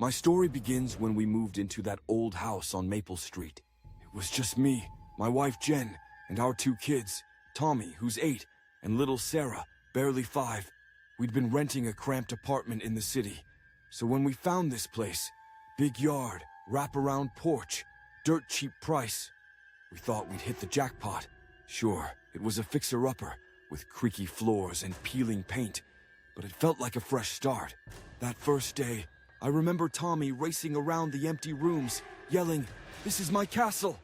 My story begins when we moved into that old house on Maple Street. It was just me, my wife Jen, and our 2 kids, Tommy, who's 8, and little Sarah, barely 5. We'd been renting a cramped apartment in the city. So when we found this place, big yard, wraparound porch, dirt cheap price, we thought we'd hit the jackpot. Sure, it was a fixer-upper, with creaky floors and peeling paint, but it felt like a fresh start. That first day, I remember Tommy racing around the empty rooms, yelling, "This is my castle!"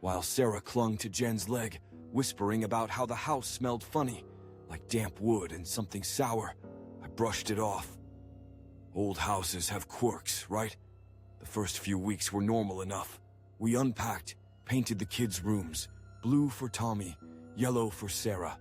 while Sarah clung to Jen's leg, whispering about how the house smelled funny, like damp wood and something sour. I brushed it off. Old houses have quirks, right? The first few weeks were normal enough. We unpacked, painted the kids' rooms, blue for Tommy, yellow for Sarah,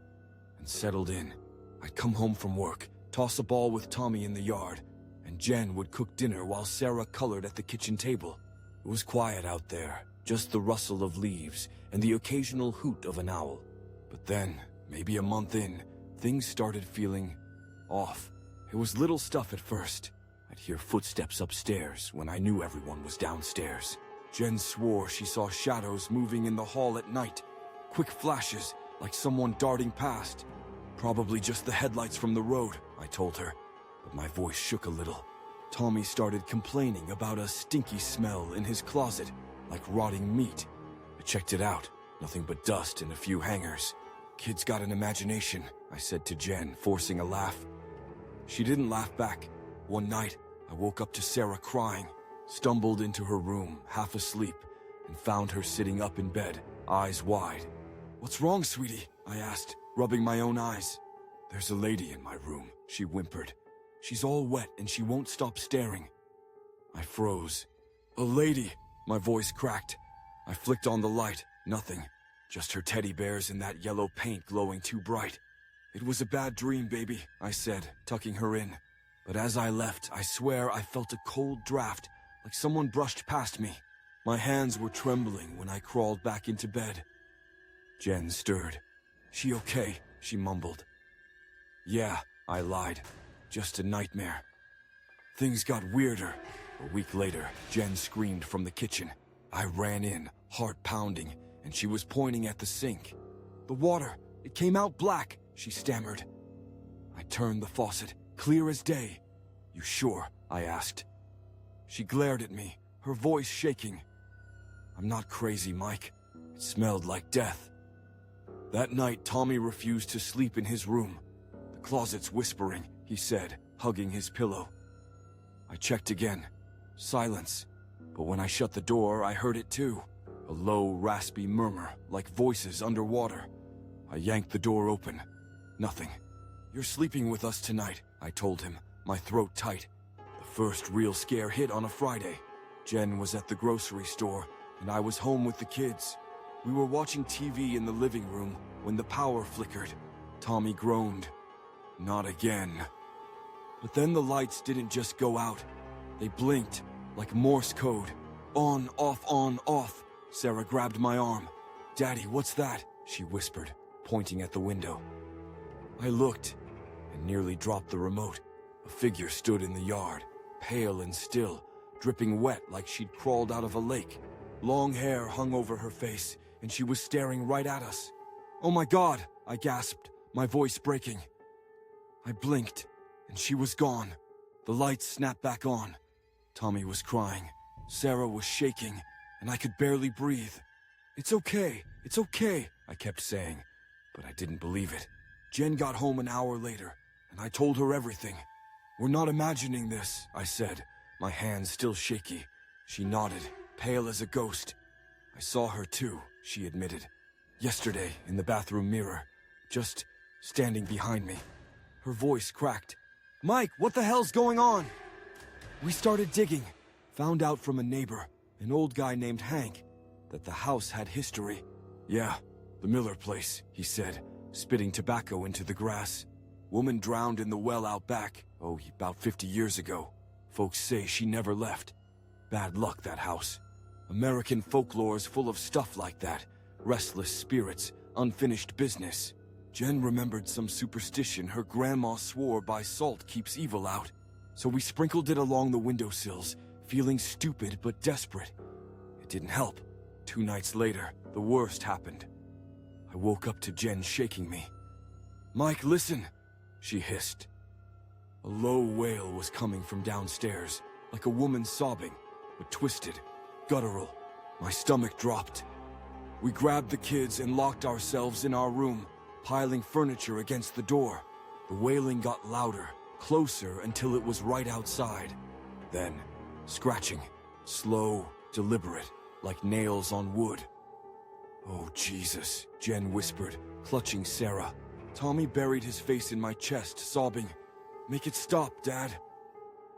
and settled in. I'd come home from work, toss a ball with Tommy in the yard, and Jen would cook dinner while Sarah colored at the kitchen table. It was quiet out there, just the rustle of leaves and the occasional hoot of an owl. But then, maybe a month in, things started feeling off. It was little stuff at first. I'd hear footsteps upstairs when I knew everyone was downstairs. Jen swore she saw shadows moving in the hall at night. Quick flashes, like someone darting past. Probably just the headlights from the road, I told her, but my voice shook a little. Tommy started complaining about a stinky smell in his closet, like rotting meat. I checked it out, nothing but dust and a few hangers. Kids got an imagination, I said to Jen, forcing a laugh. She didn't laugh back. One night, I woke up to Sarah crying, stumbled into her room, half asleep, and found her sitting up in bed, eyes wide. "What's wrong, sweetie?" I asked, rubbing my own eyes. "There's a lady in my room," she whimpered. "She's all wet and she won't stop staring." I froze. "A lady!" My voice cracked. I flicked on the light. Nothing. Just her teddy bears in that yellow paint glowing too bright. "It was a bad dream, baby," I said, tucking her in. But as I left, I swear I felt a cold draft, like someone brushed past me. My hands were trembling when I crawled back into bed. Jen stirred. "She okay?" she mumbled. "Yeah," I lied. "Just a nightmare." Things got weirder. A week later, Jen screamed from the kitchen. I ran in, heart pounding, and she was pointing at the sink. "The water, it came out black," she stammered. I turned the faucet, clear as day. "You sure?" I asked. She glared at me, her voice shaking. "I'm not crazy, Mike. It smelled like death." That night, Tommy refused to sleep in his room. "The closet's whispering," he said, hugging his pillow. I checked again. Silence. But when I shut the door, I heard it too. A low, raspy murmur, like voices underwater. I yanked the door open. Nothing. "You're sleeping with us tonight," I told him, my throat tight. The first real scare hit on a Friday. Jen was at the grocery store, and I was home with the kids. We were watching TV in the living room when the power flickered. Tommy groaned. "Not again." But then the lights didn't just go out. They blinked, like Morse code. On, off. Sarah grabbed my arm. "Daddy, what's that?" she whispered, pointing at the window. I looked, and nearly dropped the remote. A figure stood in the yard, pale and still, dripping wet like she'd crawled out of a lake. Long hair hung over her face, and she was staring right at us. "Oh my God," I gasped, my voice breaking. I blinked, and she was gone. The lights snapped back on. Tommy was crying. Sarah was shaking, and I could barely breathe. It's okay," I kept saying, but I didn't believe it. Jen got home an hour later, and I told her everything. "We're not imagining this," I said, my hands still shaky. She nodded, pale as a ghost. "I saw her too," she admitted. "Yesterday, in the bathroom mirror, just standing behind me." Her voice cracked. "Mike, what the hell's going on?" We started digging, found out from a neighbor, an old guy named Hank, that the house had history. "Yeah, the Miller place," he said, spitting tobacco into the grass. "Woman drowned in the well out back, about 50 years ago. Folks say she never left. Bad luck, that house. American folklore's full of stuff like that. Restless spirits, unfinished business." Jen remembered some superstition her grandma swore by salt keeps evil out. So we sprinkled it along the windowsills, feeling stupid but desperate. It didn't help. 2 nights later, the worst happened. I woke up to Jen shaking me. "Mike, listen," she hissed. A low wail was coming from downstairs, like a woman sobbing, but twisted, guttural. My stomach dropped. We grabbed the kids and locked ourselves in our room, piling furniture against the door. The wailing got louder, closer until it was right outside. Then, scratching, slow, deliberate, like nails on wood. "Oh, Jesus," Jen whispered, clutching Sarah. Tommy buried his face in my chest, sobbing. "Make it stop, Dad."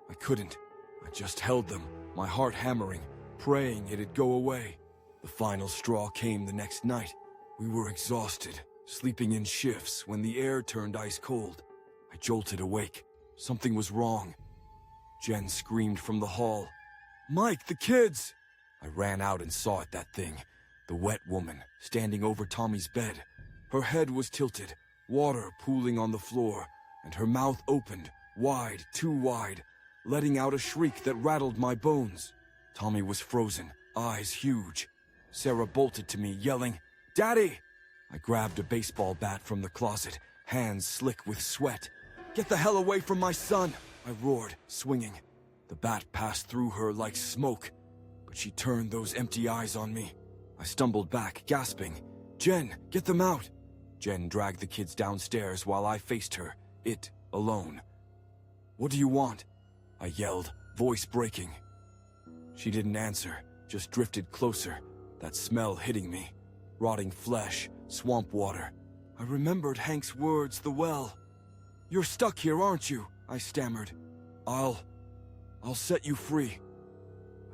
I couldn't. I just held them, my heart hammering, praying it'd go away. The final straw came the next night. We were exhausted, sleeping in shifts when the air turned ice cold. I jolted awake. Something was wrong. Jen screamed from the hall. "Mike, the kids!" I ran out and saw it, that thing. The wet woman, standing over Tommy's bed. Her head was tilted, water pooling on the floor, and her mouth opened, wide, too wide, letting out a shriek that rattled my bones. Tommy was frozen, eyes huge. Sarah bolted to me, yelling, "Daddy!" I grabbed a baseball bat from the closet, hands slick with sweat. "Get the hell away from my son!" I roared, swinging. The bat passed through her like smoke, but she turned those empty eyes on me. I stumbled back, gasping, "Jen, get them out!" Jen dragged the kids downstairs while I faced her, it alone. "What do you want?" I yelled, voice breaking. She didn't answer, just drifted closer, that smell hitting me. Rotting flesh, swamp water. I remembered Hank's words, the well. "You're stuck here, aren't you?" I stammered. I'll set you free."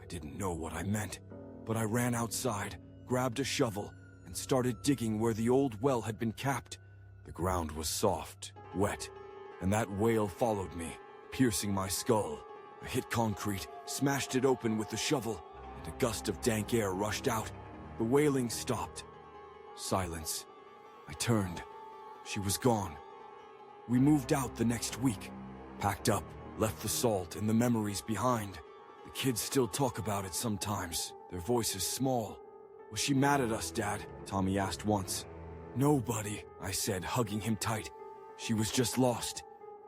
I didn't know what I meant, but I ran outside, grabbed a shovel, and started digging where the old well had been capped. The ground was soft, wet, and that wail followed me, piercing my skull. I hit concrete, smashed it open with the shovel, and a gust of dank air rushed out. The wailing stopped. Silence. I turned. She was gone. We moved out the next week. Packed up, left the salt and the memories behind. The kids still talk about it sometimes, their voices small. "Was she mad at us, Dad?" Tommy asked once. "Nobody," I said, hugging him tight. "She was just lost.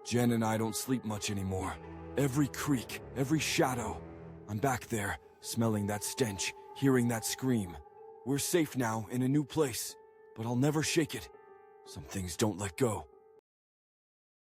Jen and I don't sleep much anymore. Every creak, every shadow. I'm back there, smelling that stench, hearing that scream. We're safe now in a new place, but I'll never shake it. Some things don't let go."